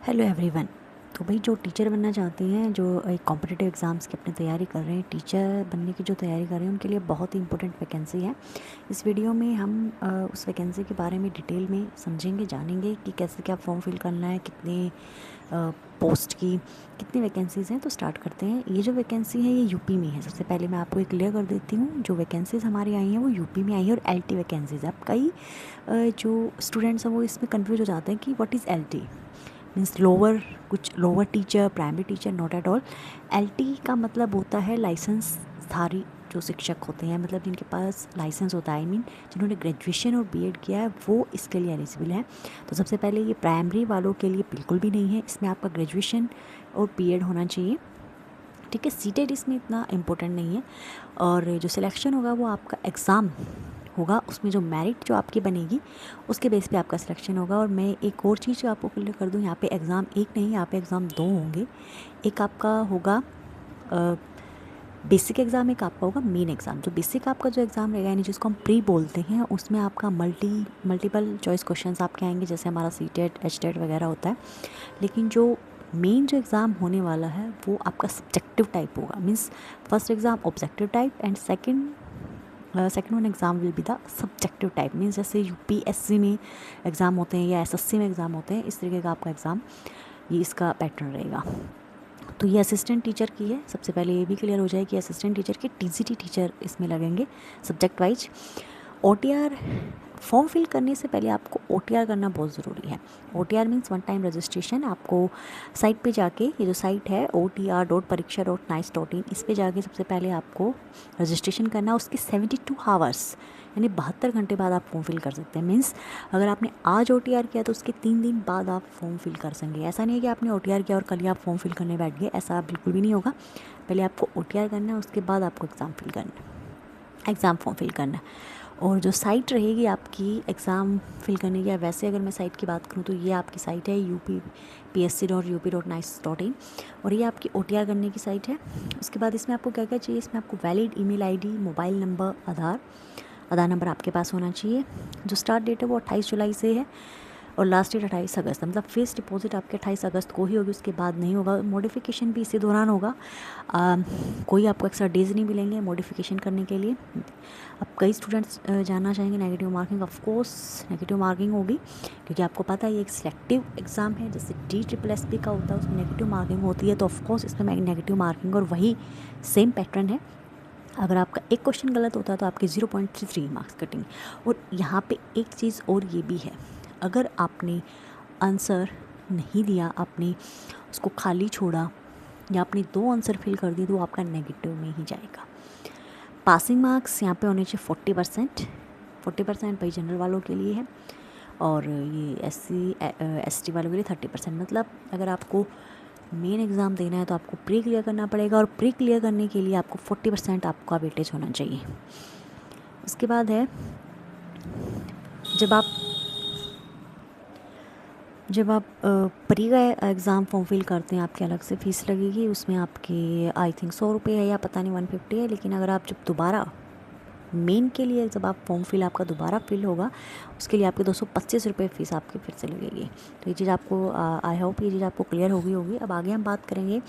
Hello everyone. तो भाई जो टीचर बनना चाहते हैं, जो एक कॉम्पिटिटिव एग्ज़ाम्स की अपनी तैयारी कर रहे हैं, टीचर बनने की जो तैयारी कर रहे हैं, उनके लिए बहुत ही इंपॉर्टेंट वैकेंसी है। इस वीडियो में हम उस वैकेंसी के बारे में डिटेल में समझेंगे, जानेंगे कि कैसे क्या फॉर्म फिल करना है, कितने पोस्ट की कितनी वैकेंसीज़ हैं। तो स्टार्ट करते हैं। ये जो वैकेंसी है ये यूपी में है। सबसे पहले मैं आपको ये क्लियर कर देती हूँ, जो वैकेंसीज़ हमारी आई हैं वो यूपी में आई है और एलटी वैकेंसीज़ है। अब कई जो स्टूडेंट्स हैं वो इसमें कन्फ्यूज हो जाते हैं कि what is LT means lower, कुछ lower teacher, primary teacher, not at all. LT का मतलब होता है लाइसेंस धारी जो शिक्षक होते हैं, मतलब जिनके पास लाइसेंस होता है, आई मीन जिन्होंने ग्रेजुएशन और बीएड किया है वो इसके लिए एलिजिबल है। तो सबसे पहले ये प्राइमरी वालों के लिए बिल्कुल भी नहीं है, इसमें आपका ग्रेजुएशन और बीएड होना चाहिए। ठीक है, सीटेट इसमें इतना इम्पोर्टेंट नहीं है। और जो सिलेक्शन होगा वो आपका एग्ज़ाम होगा, उसमें जो मेरिट जो आपकी बनेगी उसके बेस पे आपका सिलेक्शन होगा। और मैं एक और चीज़ आपको क्लियर कर दूँ, यहाँ पे एग्ज़ाम एक नहीं, यहाँ पे एग्ज़ाम दो होंगे। एक आपका होगा बेसिक एग्ज़ाम, एक आपका होगा मेन एग्ज़ाम। जो बेसिक आपका जो एग्ज़ाम रहेगा, यानी जिसको हम प्री बोलते हैं, उसमें आपका मल्टीपल चॉइस क्वेश्चंस आपके आएंगे, जैसे हमारा सीटेट, एचटेट वगैरह होता है। लेकिन जो मेन जो एग्ज़ाम होने वाला है वो आपका सब्जेक्टिव टाइप होगा। Means first exam objective type and second one exam will be the subjective type. Means जैसे यूपीएससी में एग्ज़ाम होते हैं या एसएससी में एग्ज़ाम होते हैं, इस तरीके का आपका एग्ज़ाम, ये इसका पैटर्न रहेगा। तो ये असिस्टेंट टीचर की है। सबसे पहले ये भी क्लियर हो जाए कि असिस्टेंट टीचर के टीजीटी टीचर इसमें लगेंगे subject wise. OTR form fill करने से पहले आपको ओटीआर करना बहुत ज़रूरी है। OTR means one time registration. आपको साइट पे जाके, ये जो साइट है otr.pariksha.nice.in, इस पे जाके सबसे पहले आपको रजिस्ट्रेशन करना। उसके 72 आवर्स यानी 72 घंटे बाद आप फॉर्म फिल कर सकते हैं। मीन्स अगर आपने आज ओटीआर किया तो उसके 3 दिन बाद आप फॉर्म फिल कर सकेंगे। ऐसा नहीं है कि आपने ओटीआर किया और कल ही आप फॉर्म फिल करने बैठ गए, ऐसा बिल्कुल भी नहीं होगा। पहले आपको ओटीआर करना है, उसके बाद आपको एग्ज़ाम फॉर्म फिल करना है। और जो साइट रहेगी आपकी एग्ज़ाम फिल करने की, या वैसे अगर मैं साइट की बात करूँ तो ये आपकी साइट है upsc.up.nice.in, और ये आपकी ओटीआर करने की साइट है। उसके बाद इसमें आपको क्या क्या चाहिए, इसमें आपको valid email ID, mobile number, Aadhaar number आपके पास होना चाहिए। जो स्टार्ट डेट है वो 28 जुलाई से है और लास्ट डेट 28 अगस्त। मतलब फीस डिपॉजिट आपके 28 अगस्त को ही होगी, उसके बाद नहीं होगा। मॉडिफिकेशन भी इसी दौरान होगा। कोई आपको एक्स्ट्रा डेज नहीं मिलेंगे मॉडिफिकेशन करने के लिए। अब कई स्टूडेंट्स जानना चाहेंगे negative marking. Of course negative marking होगी, क्योंकि आपको पता है ये एक सिलेक्टिव एग्ज़ाम है, जैसे DSSB का होता है, उसमें नेगेटिव मार्किंग होती है। तो ऑफकोर्स इसमें नेगेटिव मार्किंग, और वही सेम पैटर्न है। अगर आपका एक क्वेश्चन गलत होता है तो आपके 0.33 मार्क्स कटेंगे। और यहाँ पे एक चीज़ और ये भी है, अगर आपने आंसर नहीं दिया, आपने उसको खाली छोड़ा, या आपने 2 आंसर फिल कर दिए, तो आपका नेगेटिव में ही जाएगा। पासिंग मार्क्स यहाँ पे होने चाहिए 40%। भाई जनरल वालों के लिए है, और ये SC ST वालों के लिए 30%। मतलब अगर आपको मेन एग्ज़ाम देना है तो आपको प्री क्लियर करना पड़ेगा, और प्री क्लियर करने के लिए आपको 40% आपका वेटेज होना चाहिए। उसके बाद है, जब आप प्री का एग्ज़ाम फॉर्म फिल करते हैं, आपकी अलग से फ़ीस लगेगी। उसमें आपके आई थिंक 100 रुपये है, या पता नहीं 150 है। लेकिन अगर आप जब दोबारा मेन के लिए, जब आप फॉर्म फिल आपका दोबारा फिल होगा, उसके लिए आपके 225 रुपये फ़ीस आपकी फिर से लगेगी। तो ये चीज़ आपको, आई होप ये चीज़ आपको क्लियर होगी। अब आगे हम बात करेंगे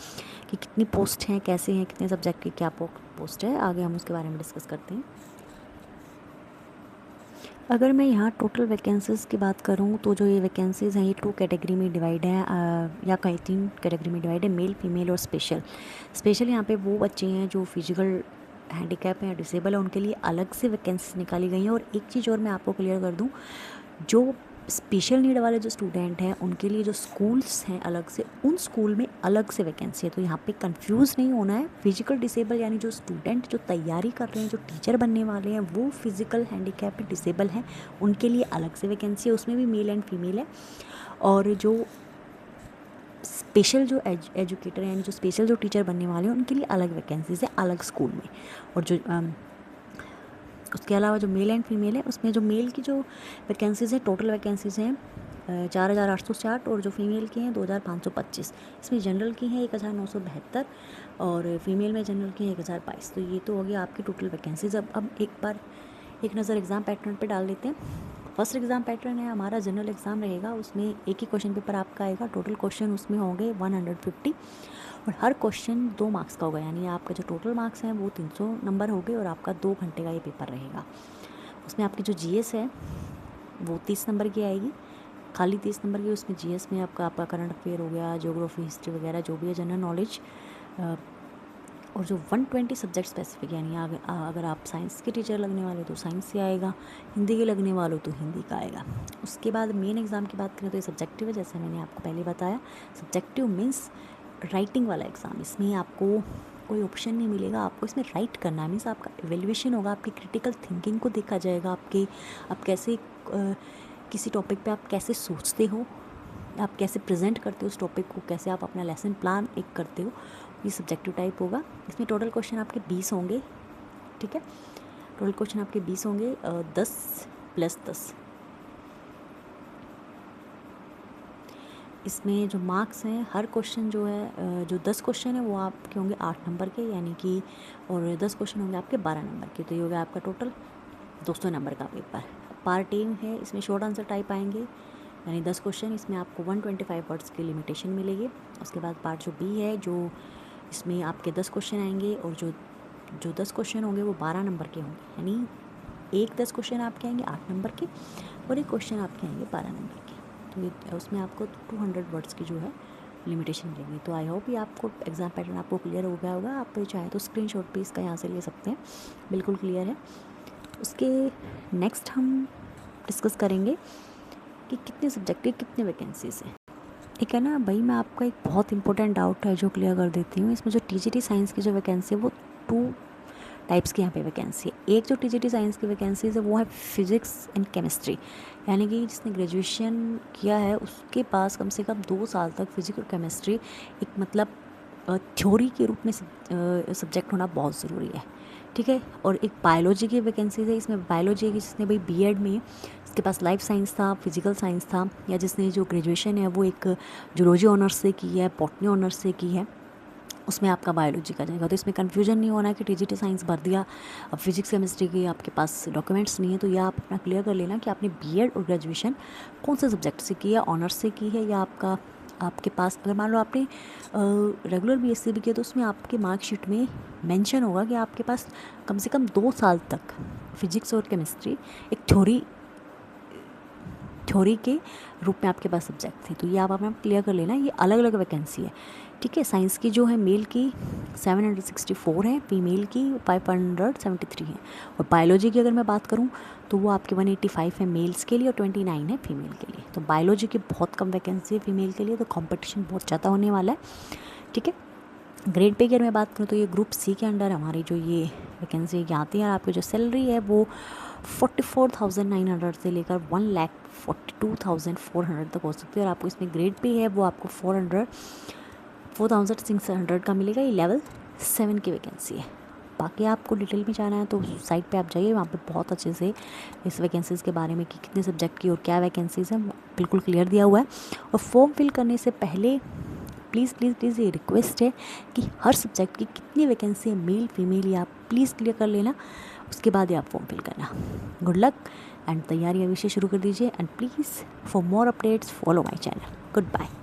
कि कितनी पोस्ट हैं, कैसे हैं, कितने सब्जेक्ट की क्या पोस्ट है। आगे हम उसके बारे में डिस्कस करते हैं। अगर मैं यहाँ टोटल वैकेंसीज़ की बात करूँ तो जो ये वैकेंसीज़ हैं ये 2 कैटेगरी में डिवाइड है, या कहीं 3 कैटेगरी में डिवाइड है, मेल, फीमेल और स्पेशल यहाँ पे वो बच्चे हैं जो फिजिकल हैंडीकैप है या डिसेबल है, उनके लिए अलग से वैकेंसीज निकाली गई हैं। और एक चीज़ और मैं आपको क्लियर कर दूँ, जो स्पेशल नीड वाले जो स्टूडेंट हैं उनके लिए जो स्कूल्स हैं अलग से, उन स्कूल में अलग से वैकेंसी है। तो यहाँ पे कंफ्यूज नहीं होना है। फिजिकल डिसेबल यानी जो स्टूडेंट जो तैयारी कर रहे हैं, जो टीचर बनने वाले हैं, वो फिजिकल हैंडीकैप में डिसेबल हैं, उनके लिए अलग से वैकेंसी है। उसमें भी मेल एंड फीमेल है। और जो स्पेशल जो एजुकेटर यानी जो स्पेशल जो टीचर बनने वाले हैं, उनके लिए अलग वैकेंसीज है, अलग स्कूल में। और जो उसके अलावा जो मेल एंड फीमेल है, उसमें जो मेल की जो वैकेंसीज़ हैं, टोटल वैकेंसीज़ हैं 4860, और जो फीमेल की हैं 2525। इसमें जनरल की हैं 1972, और फीमेल में जनरल की हैं 1022। तो ये तो हो गया आपकी टोटल वैकेंसीज़। अब एक बार एक नज़र एग्ज़ाम पैटर्न पे डाल लेते हैं। फर्स्ट एग्ज़ाम पैटर्न है हमारा जनरल एग्ज़ाम रहेगा, उसमें एक ही क्वेश्चन पेपर आपका आएगा। टोटल क्वेश्चन उसमें होंगे 150 और हर क्वेश्चन 2 मार्क्स का होगा, यानी आपका जो टोटल मार्क्स हैं वो 300 नंबर होंगे और आपका 2 घंटे का ये पेपर रहेगा। उसमें आपकी जो जीएस है वो 30 नंबर की आएगी, खाली 30 नंबर की। उसमें जीएस में आपका करंट अफेयर हो गया, ज्योग्राफी, हिस्ट्री वगैरह जो भी है, जनरल नॉलेज। और जो 120 सब्जेक्ट स्पेसिफिक, यानी अगर आप साइंस के टीचर लगने वाले तो साइंस से आएगा, हिंदी के लगने वालों तो हिंदी का आएगा। उसके बाद मेन एग्ज़ाम की बात करें तो ये सब्जेक्टिव है, जैसे मैंने आपको पहले बताया। सब्जेक्टिव मीन्स राइटिंग वाला एग्ज़ाम, इसमें आपको कोई ऑप्शन नहीं मिलेगा, आपको इसमें राइट करना है। मीन्स आपका एवेल्यूएशन होगा, आपकी क्रिटिकल थिंकिंग को देखा जाएगा, आप कैसे किसी टॉपिक पे आप कैसे सोचते हो, आप कैसे प्रेजेंट करते हो उस टॉपिक को, कैसे आप अपना लेसन प्लान एक करते हो, ये सब्जेक्टिव टाइप होगा। इसमें टोटल क्वेश्चन आपके 20 होंगे, ठीक है। टोटल क्वेश्चन आपके 20 होंगे, 10 + 10। इसमें जो मार्क्स हैं, हर क्वेश्चन जो है, जो 10 क्वेश्चन है वो आपके होंगे 8 नंबर के, यानी कि, और 10 क्वेश्चन होंगे आपके 12 नंबर के, तो ये हो गया आपका टोटल 200 नंबर का पेपर। पार्ट ए है, इसमें शॉर्ट आंसर टाइप आएंगे, यानी 10 क्वेश्चन, इसमें आपको 125 वर्ड्स की लिमिटेशन मिलेगी। उसके बाद पार्ट जो बी है, जो इसमें आपके 10 क्वेश्चन आएंगे और जो 10 क्वेश्चन होंगे वो 12 नंबर के होंगे, यानी एक 10 क्वेश्चन आपके आएंगे 8 नंबर के और एक क्वेश्चन आपके आएंगे 12 नंबर के। तो ये उसमें आपको 200 वर्ड्स की जो है लिमिटेशन मिलेगी। तो आई होप ये आपको एग्ज़ाम पैटर्न आपको क्लियर हो गया होगा। आप चाहें तो स्क्रीनशॉट भी इसका यहाँ से ले सकते हैं, बिल्कुल क्लियर है। उसके नेक्स्ट हम डिस्कस करेंगे कि कितने सब्जेक्ट की कितने वैकेंसीज हैं। ठीक है ना भाई, मैं आपका एक बहुत इंपॉर्टेंट डाउट है जो क्लियर कर देती हूँ। इसमें जो टीजीटी साइंस की जो वैकेंसी है वो 2 टाइप्स की यहाँ पे वैकेंसी है। एक जो टीजीटी साइंस की वैकेंसीज है वो है फिजिक्स एंड केमिस्ट्री, यानी कि जिसने ग्रेजुएशन किया है उसके पास कम से कम 2 साल तक फिजिक्स और केमिस्ट्री एक मतलब थ्योरी के रूप में सब्जेक्ट होना बहुत ज़रूरी है, ठीक है। और एक बायोलॉजी की वैकेंसीज है, इसमें बायोलॉजी की जिसने भाई बीएड में इसके पास लाइफ साइंस था, फिजिकल साइंस था, या जिसने जो ग्रेजुएशन है वो एक जूलॉजी ऑनर्स से की है, बॉटनी ऑनर्स से की है, उसमें आपका बायोलॉजी का जाएगा। तो इसमें कन्फ्यूजन नहीं होना कि टीजीटी साइंस भर दिया, अब फिजिक्स केमिस्ट्री के आपके पास डॉक्यूमेंट्स नहीं है, तो यह आप अपना क्लियर कर लेना कि आपने बीएड और ग्रेजुएशन कौन से सब्जेक्ट से की है, ऑनर्स से की है, या आपके पास अगर मान लो आपने रेगुलर बीएससी भी किया तो उसमें आपके मार्कशीट में मेंशन होगा कि आपके पास कम से कम 2 साल तक फिजिक्स और केमिस्ट्री एक थ्योरी के रूप में आपके पास सब्जेक्ट थे। तो ये आप अपना क्लियर कर लेना, ये अलग अलग वैकेंसी है, ठीक है। साइंस की जो है मेल की 764 है, फीमेल की 573 है, और बायोलॉजी की अगर मैं बात करूँ तो वो आपके 185 है मेल्स के लिए और 29 है फीमेल के लिए। तो बायोलॉजी की बहुत कम वैकेंसी है फीमेल के लिए, तो कंपटीशन बहुत ज़्यादा होने वाला है, ठीक है। ग्रेड पे की अगर मैं बात करूँ तो ये ग्रुप सी के अंडर हमारी जो ये वैकेंसी आती है, और आपकी जो सैलरी है वो 44,900 से लेकर 1,42,400 तक हो सकती है। और आपको इसमें ग्रेड पे है वो आपको 4,600 का मिलेगा। ये लेवल 7 की वैकेंसी है। बाकी आपको डिटेल में जाना है तो साइट पे आप जाइए, वहाँ पे बहुत अच्छे से इस वैकेंसीज़ के बारे में कि कितने सब्जेक्ट की और क्या वैकेंसीज़ हैं बिल्कुल क्लियर दिया हुआ है। और फॉर्म फिल करने से पहले प्लीज़ प्लीज़ प्लीज़ ये रिक्वेस्ट है कि हर सब्जेक्ट की कितनी वैकेंसी है, मेल फीमेल, ये आप प्लीज़ क्लियर कर लेना, उसके बाद ही आप फॉर्म फिल करना। गुड लक एंड तैयारी अभी से शुरू कर दीजिए, and please for more updates follow my channel. Good bye.